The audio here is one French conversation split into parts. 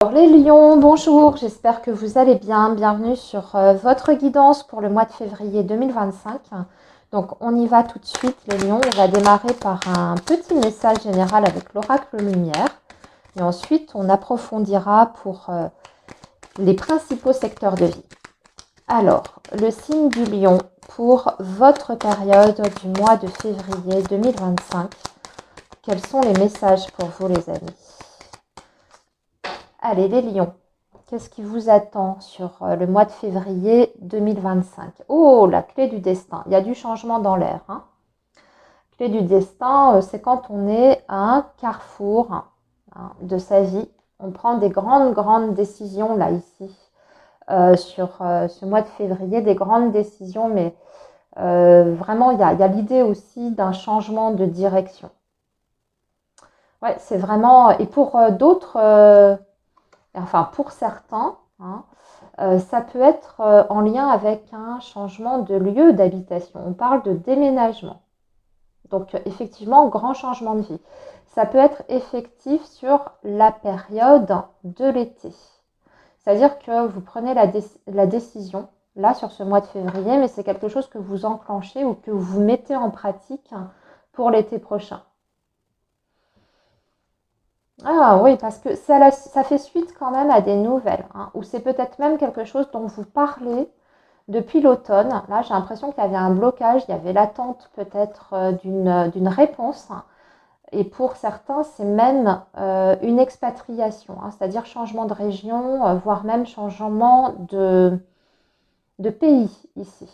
Alors les lions, bonjour, j'espère que vous allez bien. Bienvenue sur votre guidance pour le mois de février 2025. Donc on y va tout de suite les lions. On va démarrer par un petit message général avec l'oracle lumière. Et ensuite on approfondira pour les principaux secteurs de vie. Alors, le signe du lion pour votre période du mois de février 2025. Quels sont les messages pour vous les amis? Allez les lions, qu'est-ce qui vous attend sur le mois de février 2025? Oh, la clé du destin. Il y a du changement dans l'air. Clé du destin, c'est quand on est à un carrefour de sa vie. On prend des grandes décisions là, ici, sur ce mois de février. Des grandes décisions, mais vraiment, il y a l'idée aussi d'un changement de direction. Ouais, c'est vraiment... Et pour d'autres... enfin pour certains, ça peut être en lien avec un changement de lieu d'habitation. On parle de déménagement. Donc effectivement, grand changement de vie. Ça peut être effectif sur la période de l'été. C'est-à-dire que vous prenez la décision, là sur ce mois de février, mais c'est quelque chose que vous enclenchez ou que vous mettez en pratique pour l'été prochain. Ah oui, parce que ça fait suite quand même à des nouvelles, ou c'est peut-être même quelque chose dont vous parlez depuis l'automne. Là, j'ai l'impression qu'il y avait un blocage, il y avait l'attente peut-être d'une réponse. Et pour certains, c'est même une expatriation, c'est-à-dire changement de région, voire même changement de pays ici.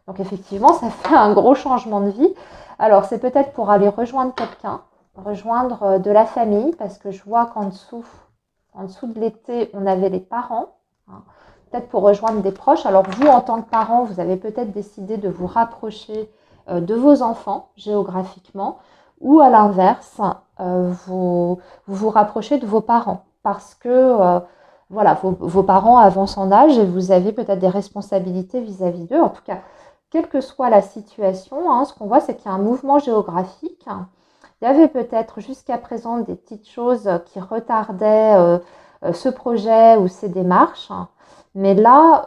Donc effectivement, ça fait un gros changement de vie. Alors, c'est peut-être pour aller rejoindre quelqu'un, rejoindre de la famille, parce que je vois qu'en dessous de l'été, on avait les parents, peut-être pour rejoindre des proches. Alors vous, en tant que parents, vous avez peut-être décidé de vous rapprocher de vos enfants géographiquement, ou à l'inverse, vous rapprochez de vos parents, parce que voilà, vos parents avancent en âge et vous avez peut-être des responsabilités vis-à-vis d'eux. En tout cas, quelle que soit la situation, ce qu'on voit, c'est qu'il y a un mouvement géographique. Il y avait peut-être jusqu'à présent des petites choses qui retardaient ce projet ou ces démarches. Mais là,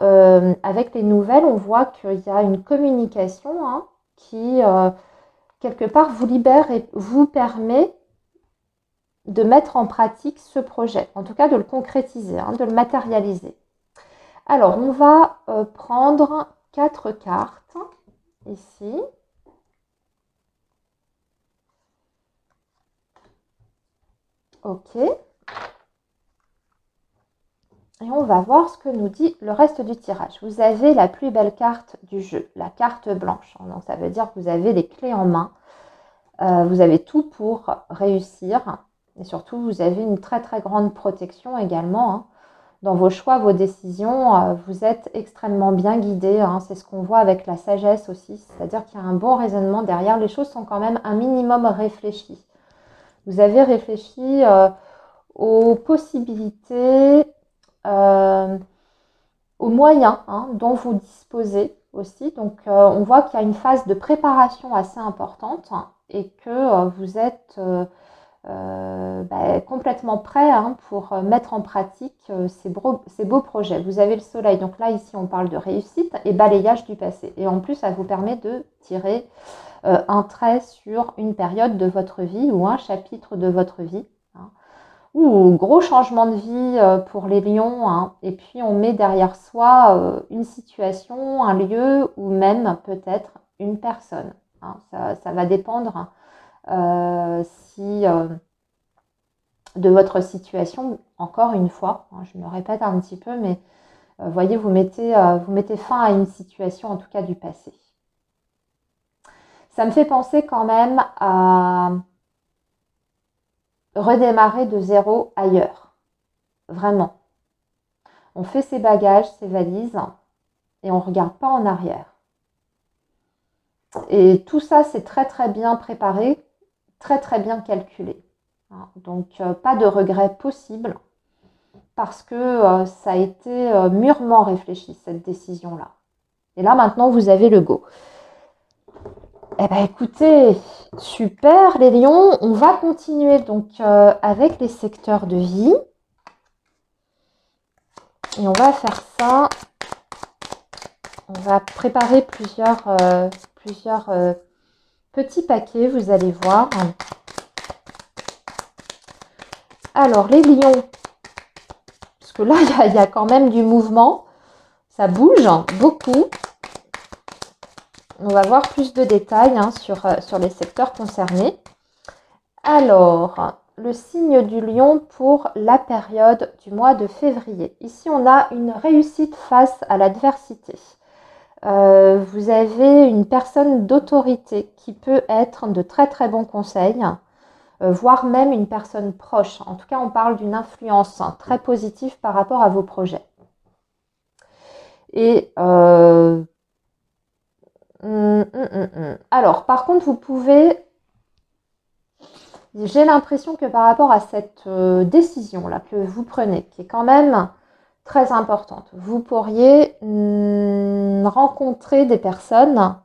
avec les nouvelles, on voit qu'il y a une communication qui, quelque part, vous libère et vous permet de mettre en pratique ce projet. En tout cas, de le concrétiser, de le matérialiser. Alors, on va prendre 4 cartes ici. Ok. Et on va voir ce que nous dit le reste du tirage. Vous avez la plus belle carte du jeu, la carte blanche. Donc ça veut dire que vous avez les clés en main. Vous avez tout pour réussir. Et surtout, vous avez une très grande protection également. Dans vos choix, vos décisions, vous êtes extrêmement bien guidé. C'est ce qu'on voit avec la sagesse aussi. C'est-à-dire qu'il y a un bon raisonnement derrière. Les choses sont quand même un minimum réfléchies. Vous avez réfléchi aux possibilités, aux moyens dont vous disposez aussi. Donc, on voit qu'il y a une phase de préparation assez importante et que vous êtes complètement prêt pour mettre en pratique ces beaux projets. Vous avez le soleil, donc là, ici, on parle de réussite et balayage du passé. Et en plus, ça vous permet de tirer un trait sur une période de votre vie ou un chapitre de votre vie. Ou gros changement de vie pour les lions, et puis on met derrière soi une situation, un lieu ou même peut-être une personne. Ça va dépendre si de votre situation, encore une fois, je me répète un petit peu, mais voyez, vous mettez fin à une situation, en tout cas du passé. Ça me fait penser quand même à redémarrer de zéro ailleurs. Vraiment. On fait ses bagages, ses valises, et on ne regarde pas en arrière. Et tout ça, c'est très bien préparé, très bien calculé. Donc, pas de regret possible, parce que ça a été mûrement réfléchi, cette décision-là. Et là, maintenant, vous avez le go. Eh bien, écoutez, super les lions. On va continuer donc avec les secteurs de vie. Et on va faire ça. On va préparer plusieurs petits paquets, vous allez voir. Alors, les lions, parce que là, il y a quand même du mouvement. Ça bouge beaucoup. On va voir plus de détails sur les secteurs concernés. Alors, le signe du lion pour la période du mois de février. Ici, on a une réussite face à l'adversité. Vous avez une personne d'autorité qui peut être de très très bons conseils, voire même une personne proche. En tout cas, on parle d'une influence très positive par rapport à vos projets. Et alors, par contre, vous pouvez... J'ai l'impression que par rapport à cette décision-là que vous prenez, qui est quand même très importante, vous pourriez rencontrer des personnes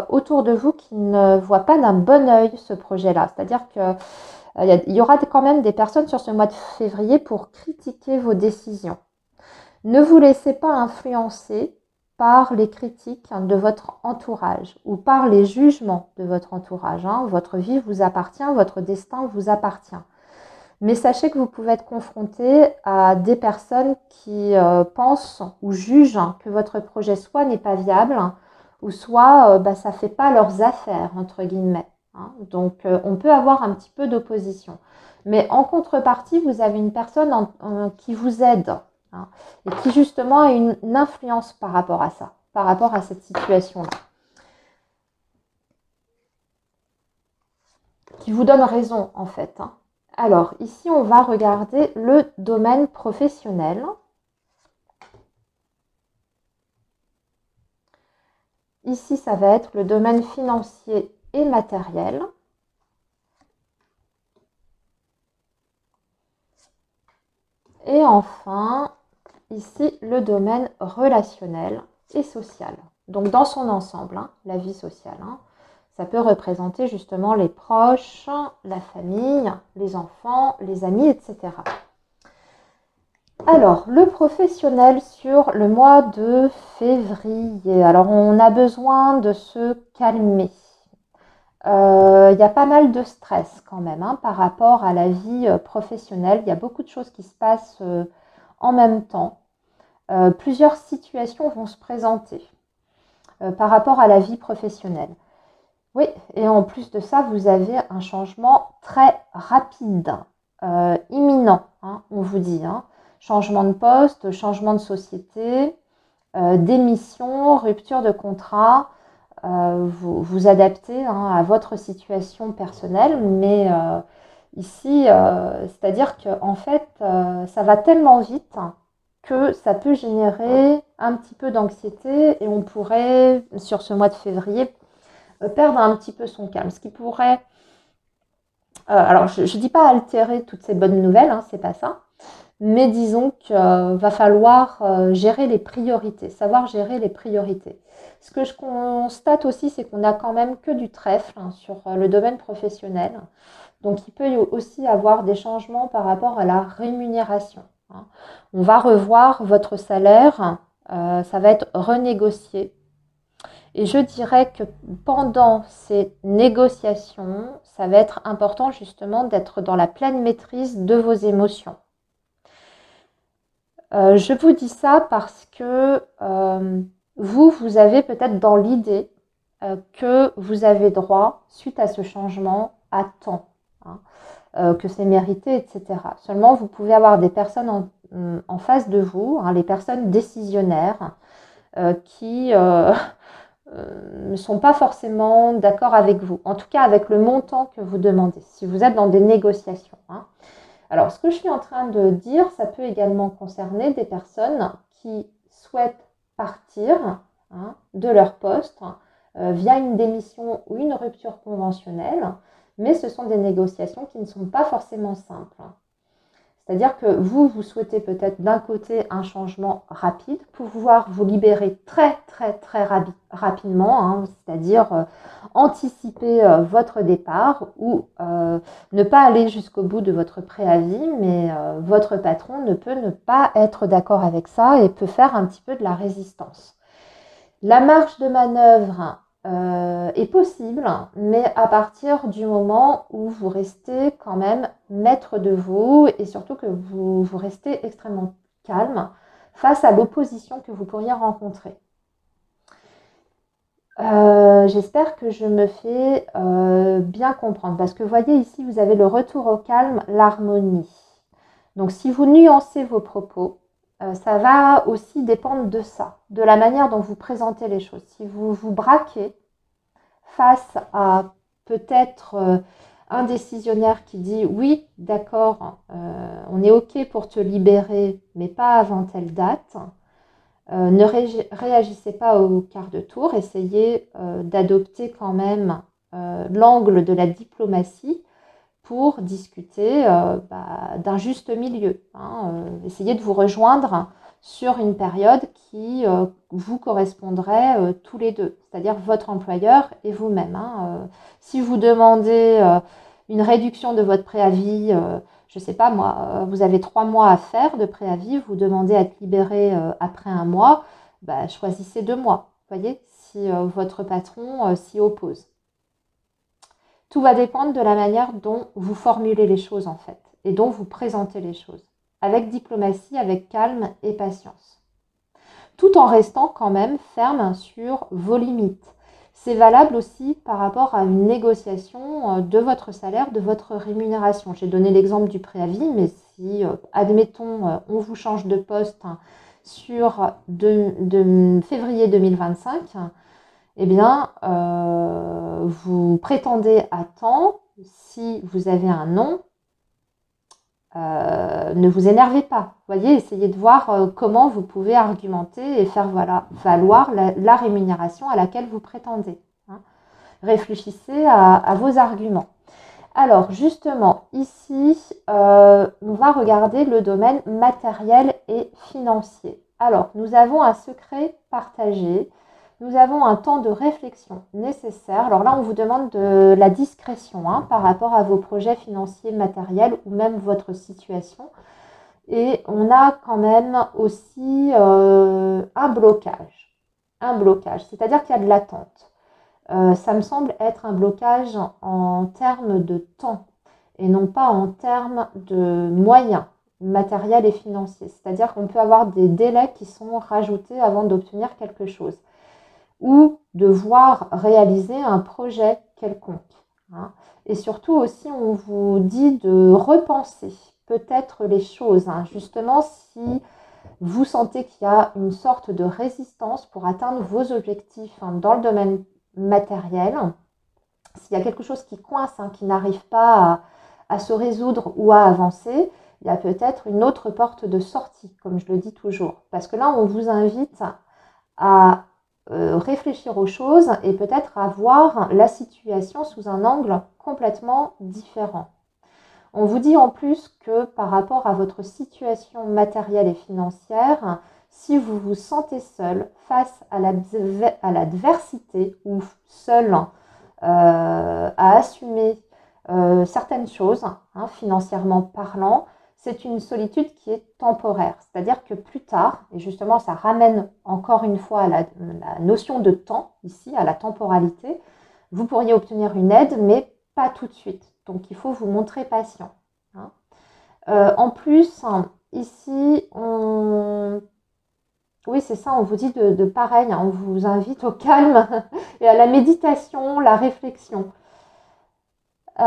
autour de vous qui ne voient pas d'un bon œil ce projet-là. C'est-à-dire qu'il y aura quand même des personnes sur ce mois de février pour critiquer vos décisions. Ne vous laissez pas influencer par les critiques de votre entourage ou par les jugements de votre entourage. Votre vie vous appartient, votre destin vous appartient. Mais sachez que vous pouvez être confronté à des personnes qui pensent ou jugent que votre projet soit n'est pas viable ou soit ça ne fait pas leurs affaires, entre guillemets. Donc on peut avoir un petit peu d'opposition. Mais en contrepartie, vous avez une personne qui vous aide. Et qui justement a une influence par rapport à ça, par rapport à cette situation-là. Qui vous donne raison en fait. Alors ici on va regarder le domaine professionnel. Ici ça va être le domaine financier et matériel. Et enfin, ici, le domaine relationnel et social. Donc, dans son ensemble, la vie sociale. Ça peut représenter justement les proches, la famille, les enfants, les amis, etc. Alors, le professionnel sur le mois de février. Alors, on a besoin de se calmer. Il y a pas mal de stress quand même par rapport à la vie professionnelle. Il y a beaucoup de choses qui se passent en même temps. Plusieurs situations vont se présenter par rapport à la vie professionnelle. Oui, et en plus de ça, vous avez un changement très rapide, imminent, on vous dit. Changement de poste, changement de société, démission, rupture de contrat. Vous adaptez à votre situation personnelle, mais ici, c'est-à-dire qu'en fait, ça va tellement vite que ça peut générer un petit peu d'anxiété et on pourrait, sur ce mois de février, perdre un petit peu son calme. Ce qui pourrait, alors je ne dis pas altérer toutes ces bonnes nouvelles, c'est pas ça, mais disons qu'il va falloir gérer les priorités, savoir gérer les priorités. Ce que je constate aussi, c'est qu'on a quand même que du trèfle sur le domaine professionnel. Donc, il peut aussi avoir des changements par rapport à la rémunération. On va revoir votre salaire, ça va être renégocié. Et je dirais que pendant ces négociations, ça va être important justement d'être dans la pleine maîtrise de vos émotions. Je vous dis ça parce que vous avez peut-être dans l'idée que vous avez droit, suite à ce changement, à temps, que c'est mérité, etc. Seulement, vous pouvez avoir des personnes en face de vous, les personnes décisionnaires, qui ne sont pas forcément d'accord avec vous, en tout cas avec le montant que vous demandez, si vous êtes dans des négociations. Alors, ce que je suis en train de dire, ça peut également concerner des personnes qui souhaitent partir de leur poste via une démission ou une rupture conventionnelle, mais ce sont des négociations qui ne sont pas forcément simples. C'est-à-dire que vous souhaitez peut-être d'un côté un changement rapide, pouvoir vous libérer très rapidement, hein, c'est-à-dire anticiper votre départ ou ne pas aller jusqu'au bout de votre préavis, mais votre patron ne peut ne pas être d'accord avec ça et peut faire un petit peu de la résistance. La marge de manœuvre est possible, mais à partir du moment où vous restez quand même maître de vous et surtout que vous restez extrêmement calme face à l'opposition que vous pourriez rencontrer. J'espère que je me fais bien comprendre parce que vous voyez ici, vous avez le retour au calme, l'harmonie. Donc si vous nuancez vos propos, ça va aussi dépendre de ça, de la manière dont vous présentez les choses. Si vous vous braquez face à peut-être un décisionnaire qui dit oui, d'accord, on est OK pour te libérer, mais pas avant telle date, ne réagissez pas au quart de tour, essayez d'adopter quand même l'angle de la diplomatie pour discuter d'un juste milieu. Essayez de vous rejoindre sur une période qui vous correspondrait tous les deux, c'est-à-dire votre employeur et vous-même. Si vous demandez une réduction de votre préavis, je ne sais pas moi, vous avez 3 mois à faire de préavis, vous demandez à être libéré après 1 mois, choisissez 2 mois, voyez, si votre patron s'y oppose. Tout va dépendre de la manière dont vous formulez les choses en fait, et dont vous présentez les choses, avec diplomatie, avec calme et patience. Tout en restant quand même ferme sur vos limites. C'est valable aussi par rapport à une négociation de votre salaire, de votre rémunération. J'ai donné l'exemple du préavis, mais si, admettons, on vous change de poste sur de février 2025, eh bien, vous prétendez à temps. Si vous avez un non, ne vous énervez pas. Voyez, essayez de voir comment vous pouvez argumenter et faire valoir la rémunération à laquelle vous prétendez. Réfléchissez à vos arguments. Alors, justement, ici, on va regarder le domaine matériel et financier. Alors, nous avons un secret partagé. Nous avons un temps de réflexion nécessaire. Alors là, on vous demande de la discrétion par rapport à vos projets financiers, matériels ou même votre situation. Et on a quand même aussi un blocage. Un blocage, c'est-à-dire qu'il y a de l'attente. Ça me semble être un blocage en termes de temps et non pas en termes de moyens matériels et financiers. C'est-à-dire qu'on peut avoir des délais qui sont rajoutés avant d'obtenir quelque chose ou de voir réaliser un projet quelconque. Et surtout aussi, on vous dit de repenser peut-être les choses. Justement, si vous sentez qu'il y a une sorte de résistance pour atteindre vos objectifs dans le domaine matériel, s'il y a quelque chose qui coince, qui n'arrive pas à se résoudre ou à avancer, il y a peut-être une autre porte de sortie, comme je le dis toujours. Parce que là, on vous invite à réfléchir aux choses et peut-être à voir la situation sous un angle complètement différent. On vous dit en plus que par rapport à votre situation matérielle et financière, si vous vous sentez seul face à l'adversité ou seul à assumer certaines choses, financièrement parlant, c'est une solitude qui est temporaire. C'est-à-dire que plus tard, et justement ça ramène encore une fois à la notion de temps, ici, à la temporalité, vous pourriez obtenir une aide, mais pas tout de suite. Donc il faut vous montrer patient. En plus, ici, oui, c'est ça, on vous dit de pareil, on vous invite au calme et à la méditation, la réflexion. Ouais,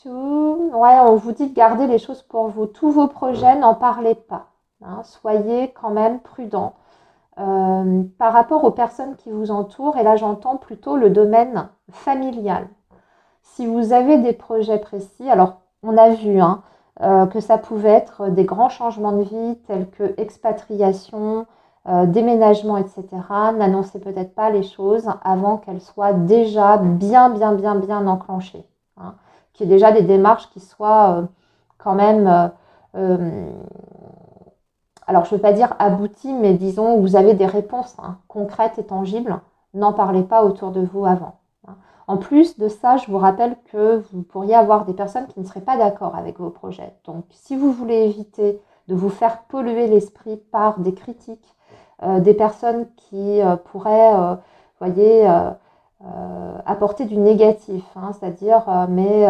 on vous dit de garder les choses pour vous. Tous vos projets, n'en parlez pas. Soyez quand même prudent. Par rapport aux personnes qui vous entourent, et là j'entends plutôt le domaine familial. Si vous avez des projets précis, alors on a vu que ça pouvait être des grands changements de vie tels que expatriation, déménagement, etc. N'annoncez peut-être pas les choses avant qu'elles soient déjà bien enclenchées. Qu'il y ait déjà des démarches qui soient quand même, alors je ne veux pas dire abouti, mais disons, vous avez des réponses concrètes et tangibles. N'en parlez pas autour de vous avant. En plus de ça, je vous rappelle que vous pourriez avoir des personnes qui ne seraient pas d'accord avec vos projets. Donc, si vous voulez éviter de vous faire polluer l'esprit par des critiques, des personnes qui pourraient, voyez, apporter du négatif, c'est-à-dire mais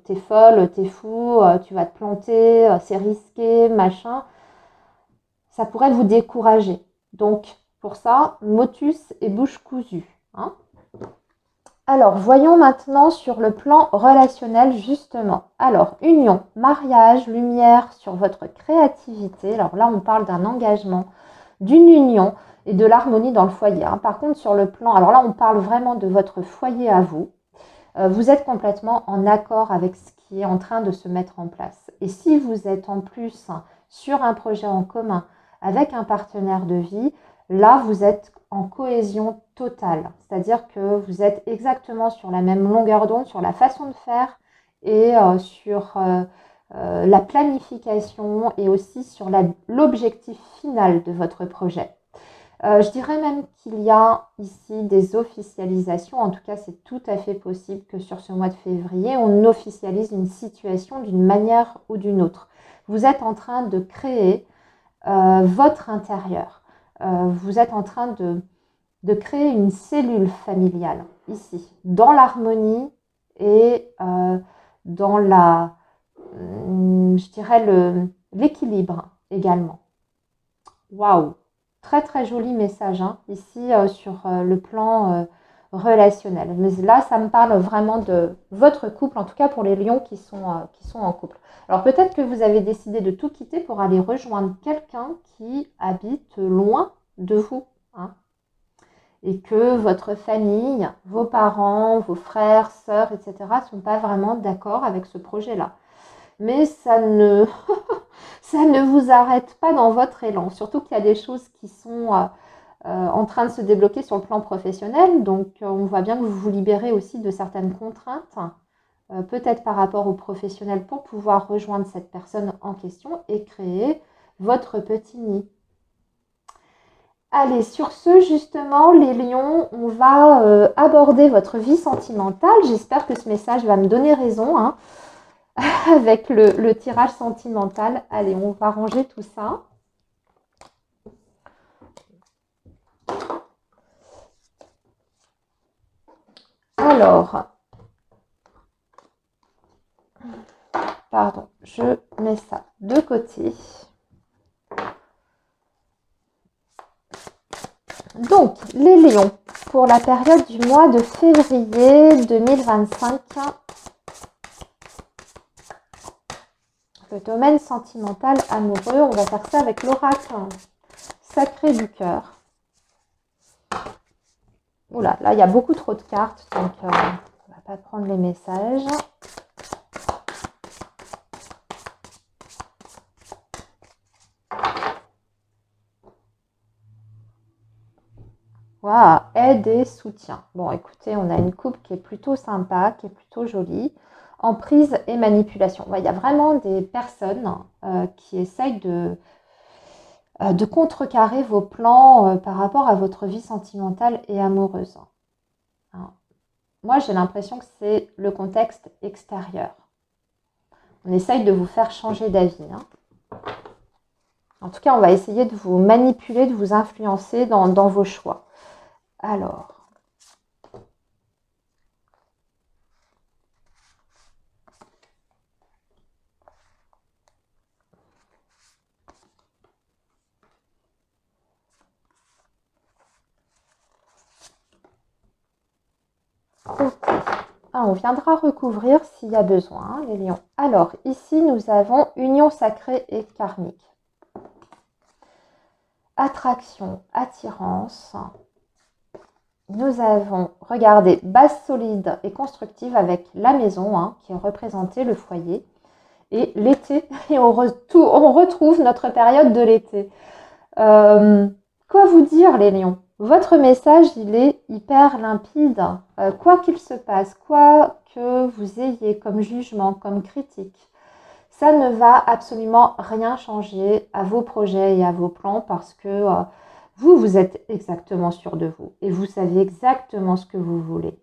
t'es folle, t'es fou, tu vas te planter, c'est risqué, machin, ça pourrait vous décourager. Donc, pour ça, motus et bouche cousue. Alors, voyons maintenant sur le plan relationnel, justement. Alors, union, mariage, lumière sur votre créativité. Alors là, on parle d'un engagement, d'une union et de l'harmonie dans le foyer. Par contre, sur le plan, alors là, on parle vraiment de votre foyer à vous. Vous êtes complètement en accord avec ce qui est en train de se mettre en place. Et si vous êtes en plus sur un projet en commun avec un partenaire de vie, là, vous êtes en cohésion totale. C'est-à-dire que vous êtes exactement sur la même longueur d'onde, sur la façon de faire et sur la planification et aussi sur l'objectif final de votre projet. Je dirais même qu'il y a ici des officialisations. En tout cas, c'est tout à fait possible que sur ce mois de février, on officialise une situation d'une manière ou d'une autre. Vous êtes en train de créer votre intérieur. Vous êtes en train de créer une cellule familiale ici, dans l'harmonie et dans la, je dirais, l'équilibre également. Waouh! Très très joli message ici sur le plan relationnel. Mais là, ça me parle vraiment de votre couple, en tout cas pour les lions qui sont en couple. Alors peut-être que vous avez décidé de tout quitter pour aller rejoindre quelqu'un qui habite loin de vous. Et que votre famille, vos parents, vos frères, sœurs, etc. ne sont pas vraiment d'accord avec ce projet-là. Mais ça ne... ça ne vous arrête pas dans votre élan, surtout qu'il y a des choses qui sont en train de se débloquer sur le plan professionnel. Donc, on voit bien que vous vous libérez aussi de certaines contraintes, peut-être par rapport au professionnel, pour pouvoir rejoindre cette personne en question et créer votre petit nid. Allez, sur ce, justement, les lions, on va aborder votre vie sentimentale. J'espère que ce message va me donner raison, avec le tirage sentimental. Allez, on va ranger tout ça. Alors, pardon, je mets ça de côté. Donc, les lions, pour la période du mois de février 2025, le domaine sentimental amoureux, on va faire ça avec l'oracle sacré du cœur. Oula, là, il y a beaucoup trop de cartes, donc on ne va pas prendre les messages. Waouh, aide et soutien. Bon, écoutez, on a une coupe qui est plutôt sympa, qui est plutôt jolie. Emprise et manipulation. Il y a vraiment des personnes qui essayent de contrecarrer vos plans par rapport à votre vie sentimentale et amoureuse. Moi, j'ai l'impression que c'est le contexte extérieur. On essaye de vous faire changer d'avis. En tout cas, on va essayer de vous manipuler, de vous influencer dans vos choix. Alors, ok. On viendra recouvrir s'il y a besoin, les lions. Alors, ici, nous avons union sacrée et karmique. Attraction, attirance. Nous avons, regardez, base solide et constructive avec la maison, qui est représentée, le foyer. Et l'été, et on retrouve notre période de l'été. Quoi vous dire, les lions? Votre message, il est hyper limpide. Quoi qu'il se passe, quoi que vous ayez comme jugement, comme critique, ça ne va absolument rien changer à vos projets et à vos plans parce que vous êtes exactement sûr de vous et vous savez exactement ce que vous voulez.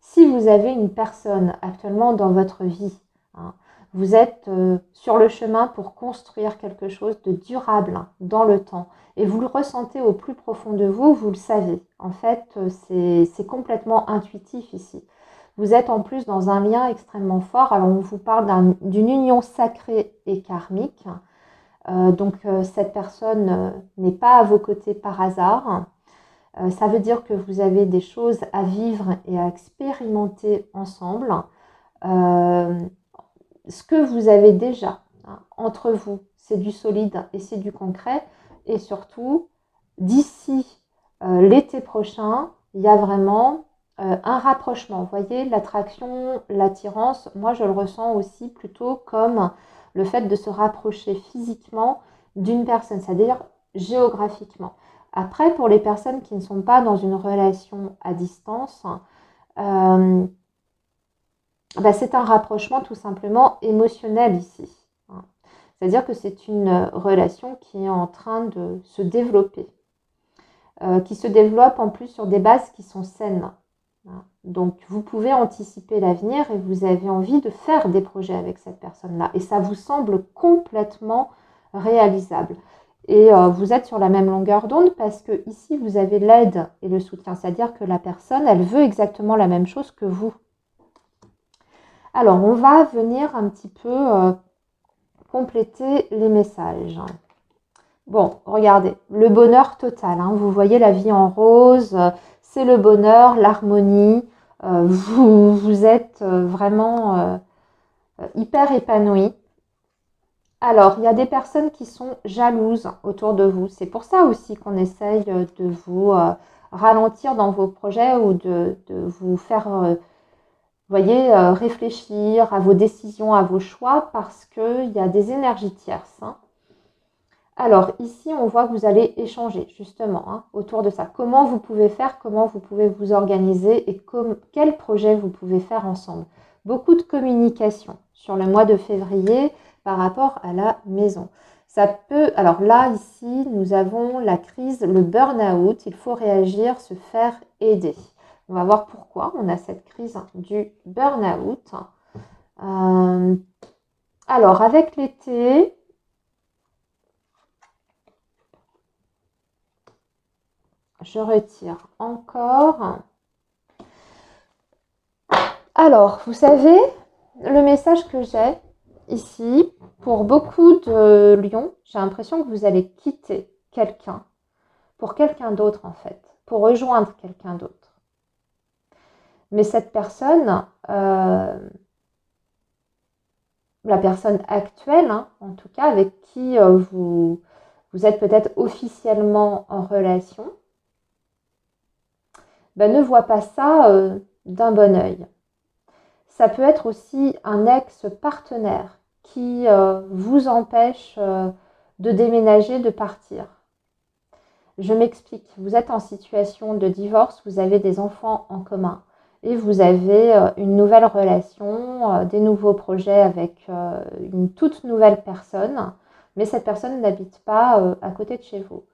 Si vous avez une personne actuellement dans votre vie, hein, vous êtes sur le chemin pour construire quelque chose de durable dans le temps et vous le ressentez au plus profond de vous, vous le savez. En fait, c'est complètement intuitif ici. Vous êtes en plus dans un lien extrêmement fort. Alors, on vous parle d'une union sacrée et karmique. Donc, cette personne n'est pas à vos côtés par hasard. Ça veut dire que vous avez des choses à vivre et à expérimenter ensemble. Ce que vous avez déjà entre vous, c'est du solide et c'est du concret. Et surtout, d'ici l'été prochain, il y a vraiment un rapprochement. Vous voyez, l'attraction, l'attirance, moi je le ressens aussi plutôt comme le fait de se rapprocher physiquement d'une personne, c'est-à-dire géographiquement. Après, pour les personnes qui ne sont pas dans une relation à distance, c'est un rapprochement tout simplement émotionnel ici. C'est-à-dire que c'est une relation qui est en train de se développer, qui se développe en plus sur des bases qui sont saines. Donc, vous pouvez anticiper l'avenir et vous avez envie de faire des projets avec cette personne-là. Et ça vous semble complètement réalisable. Et vous êtes sur la même longueur d'onde parce que ici, vous avez l'aide et le soutien. C'est-à-dire que la personne, elle veut exactement la même chose que vous. Alors, on va venir un petit peu compléter les messages. Bon, regardez, le bonheur total. Vous voyez la vie en rose, c'est le bonheur, l'harmonie. Vous êtes vraiment hyper épanoui. Alors, il y a des personnes qui sont jalouses autour de vous. C'est pour ça aussi qu'on essaye de vous ralentir dans vos projets ou de vous faire, voyez, réfléchir à vos décisions, à vos choix, parce qu'il y a des énergies tierces. Alors, ici, on voit que vous allez échanger, justement, autour de ça. Comment vous pouvez faire, comment vous pouvez vous organiser et quel projet vous pouvez faire ensemble. Beaucoup de communication sur le mois de février par rapport à la maison. Ça peut, alors là, ici, nous avons la crise, le burn-out. Il faut réagir, se faire aider. On va voir pourquoi on a cette crise du burn-out. Alors, avec l'été, je retire encore. Alors, vous savez, le message que j'ai ici, pour beaucoup de lions, j'ai l'impression que vous allez quitter quelqu'un pour quelqu'un d'autre en fait, pour rejoindre quelqu'un d'autre. Mais cette personne, la personne actuelle, en tout cas, avec qui vous êtes peut-être officiellement en relation, ne voit pas ça d'un bon œil. Ça peut être aussi un ex-partenaire qui vous empêche de déménager, de partir. Je m'explique. Vous êtes en situation de divorce, vous avez des enfants en commun et vous avez une nouvelle relation, des nouveaux projets avec une toute nouvelle personne, mais cette personne n'habite pas à côté de chez vous.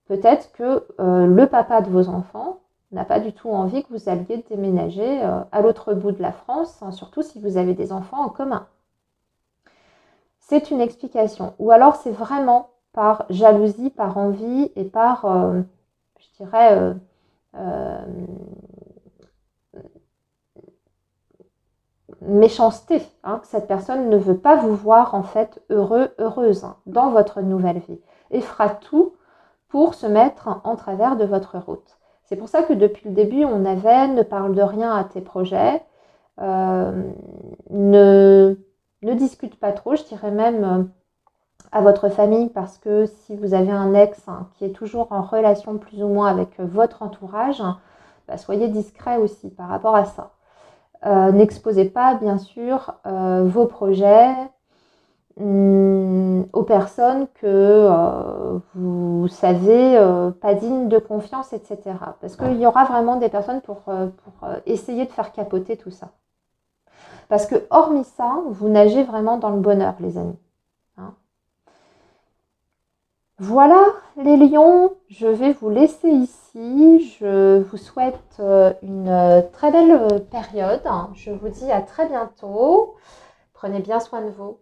Peut-être que le papa de vos enfants n'a pas du tout envie que vous alliez déménager à l'autre bout de la France, surtout si vous avez des enfants en commun. C'est une explication. Ou alors c'est vraiment par jalousie, par envie et par, je dirais, méchanceté, que cette personne ne veut pas vous voir en fait heureux, heureuse dans votre nouvelle vie et fera tout pour se mettre en travers de votre route. C'est pour ça que depuis le début, on avait « ne parle de rien à tes projets », ne discute pas trop, je dirais même à votre famille, parce que si vous avez un ex qui est toujours en relation plus ou moins avec votre entourage, soyez discret aussi par rapport à ça. N'exposez pas bien sûr vos projets aux personnes que vous savez pas dignes de confiance, etc. Parce qu'il y aura vraiment des personnes pour essayer de faire capoter tout ça. Parce que hormis ça, vous nagez vraiment dans le bonheur, les amis. Hein. Voilà, les lions, je vais vous laisser ici. Je vous souhaite une très belle période. Je vous dis à très bientôt. Prenez bien soin de vous.